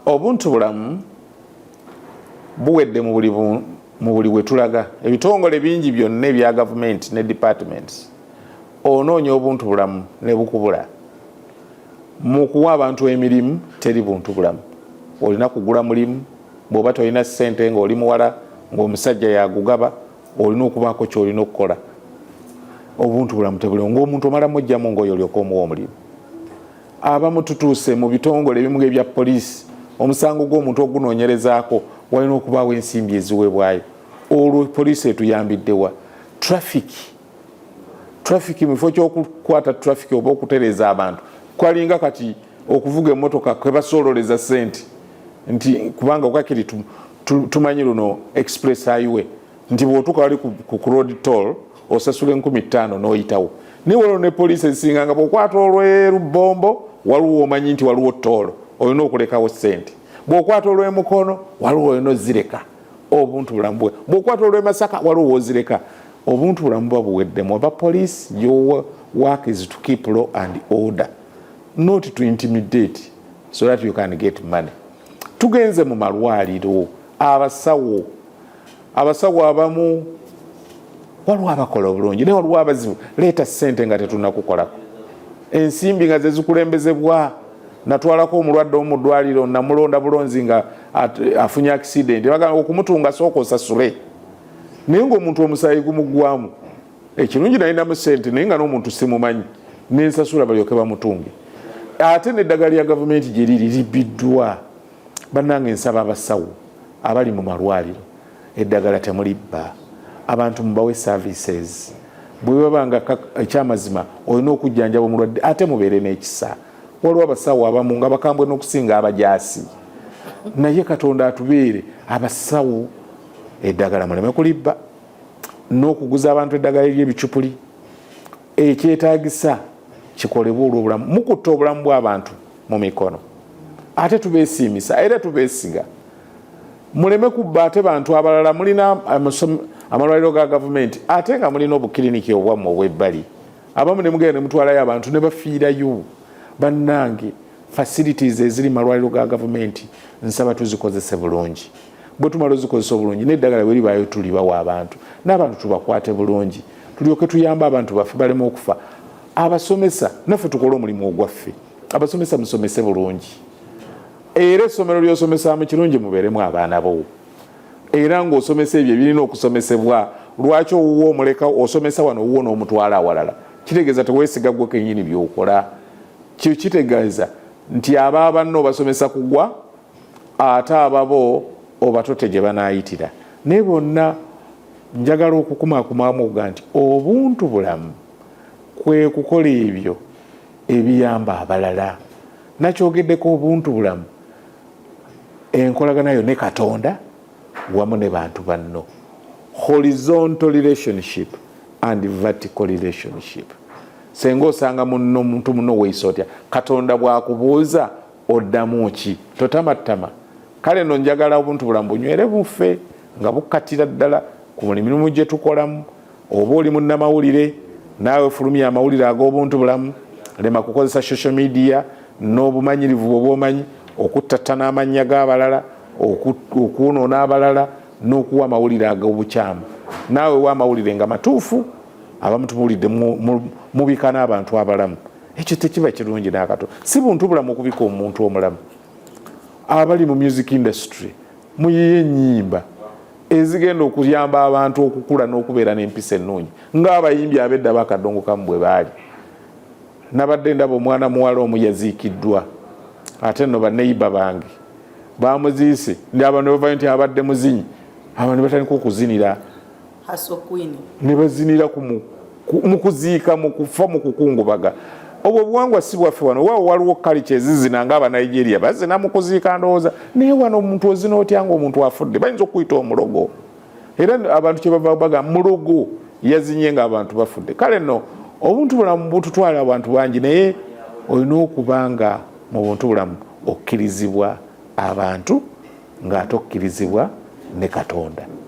Obuntu Bulamu buweddemu mu buli wetulaga ebitongole bingi byonna ebya government ne departments onoonya Obuntu Bulamu ne bukubula mu kuwa abantu emirimu teri Buntu Bulamu olina kugula mulimu bw'oba tolina ssente ng'oli muwala ng'omusajja yagugaba olina okubaako ky'olina okukola Obuntu Bulamu tebuliwo ng'omuntu omala muggyamu ngoye olyoke omuwe omulimu abamu tutuuse mu bitongole ebimu ebya poliisi omusango gw'omuntu ogunoonyerezaako walina okubaawo ensimbi eziweebwayo olwo poliisi etuyambiddewa traffic mu kifo ky'okukwata traffic oba okutereeza abantu kwalinga kati okuvuga emmotoka kwe basoololeza ssente nti kubanga kakiri tumanyi luno express highway nti bw'otuuka wali ku road toll osasula 15,000 n'oyitawo naye waliwo ne poliisi ezisinganga bw'okwata olw'erubombo waliwo omanyi nti waliwo toll olina okulekawo ssente bw'okwata olw'emukono waliwo olina ozireka Obuntu Bulamu bw'okwata olw'emasaka waliwo ozireka Obuntu Bulamu babuweddemu aba police your work is to keep law and order not to intimidate so that you can get money. Tugenze mu malwaliro abasawo abamu waliwo abakola obulungi naye waliwo abazibu leeta ssente nga tetunnakukolako ensimbi nga zezikulembezebwa natwalako omulwadde omuddwaliro namulonda bulonzi nga afunye accident bagamba okumutunga sooka osasule naye ng'omuntu omusayi gumuggwamu ekirungi nalinamu ssente naye nga n'omuntu simumanyi nensasula balyoke bamutunge ate n'eddagala lya gavumenti gye liri libbiddwa bannange nsaba abasawo abali mu malwaliro eddagala temulibba abantu mubawe services bwe babanga ekyamazima olina okujjanjaba omulwadde ate mubeere n'ekisa waliwo abasawo abamu nga bakambwe n'okusinga abajaasi naye Katonda atubeere abasawo eddagala muleme kulibba n'okuguza abantu eddagala ery'ebicupuli ekyetaagisa kikolebwa olw'obulamu mukutta obulamu bw'abantu mu mikono ate tubeesiimisa era tubeesiga muleme kubba ate bantu abalala mulina amalwaliro ga gavumenti ate nga mulina obukiriniki obwammwe obw'ebbali abamu ne mugenda ne mutwalayo abantu ne bafiirayo bannange facilities eziri malwaliro ga gavumenti nsaba tuzikozese bulungi bwe tumala ozikozesa obulungi n'eddagala bwe libaayo tulibawa abantu n'abantu tubakwate bulungi tulyoke tuyamba abantu baffe balema okufa abasomesa naffe tukole omulimu ogwaffe abasomesa musomese bulungi era essomero ly'osomesaamu kirungi mubeeremu abaana bo era ng'osomesa ebyo ebirina okusomesebwa lwaki owuwo omuleka osomesa wano owuwo n'omutwala awalala kitegeeza teweesiga gwe kennyini by'okola kitegeeza nti aba banno obasomesa kugwa ate ababo obatote gye banaayitira naye bonna njagala okukumakumamu ga nti Obuntu Bulamu kwe kukola ebyo ebiyamba abalala nakyogeddeko Obuntu Bulamu enkolaganayo ne Katonda wamu ne bantu banno horizontal relationship and vertical relationship senga osanga munno muntu muno weeyisa otya Katonda bw'akubuuza oddamu ki totamatama kale no njagala Obuntu Bulamu bunywere buffe nga bukkatira ddala ku mirimu gye tukolamu oba oli munnamawulire naawe fulumya amawulire ag'Obuntu Bulamu lema kukozesa social media n'obumanyirivu obwomanyi okuttatta n'amannya g'abalala okwonoona abalala n'okuwa amawulire ag'obukyamu naawe wa amawulire nga matuufu abamu tumuwulidde mubika n'abantu abalamu ekyo tekiba kirungi n'akatono si Buntu Bulamu okubika omuntu omulamu abali mu music industry muyiye ennyimba ezigenda okuyamba abantu okukula n'okubeera n'empisa ennungi ng'abayimbi ab'edda bakadongo kamu bwe baali nabadde ndaba omwana muwala omu yaziikiddwa ate nno baneiba bange bamuziise ndi abantu ne bavayo nti abadde muzinyi abantu ne batandika okuzinira ne bazinira mu kuziika mu kufa mu kukungubaga obwo obuwangwa si bwaffe wano waawo waliwo kalica ezizina ng'Abanigeria bazina mu kuziika ndowooza naye wano omuntu ozina otya ng'omuntu afudde bayinza okuyita omulogo era abantu kye bava baga mulogo yazinye ng'abantu bafudde kale nno Obuntu Bulamu bututwala abantu bangi naye olina okubanga mu Buntu Bulamu okkirizibwa abantu ng'ate okkirizibwa ne Katonda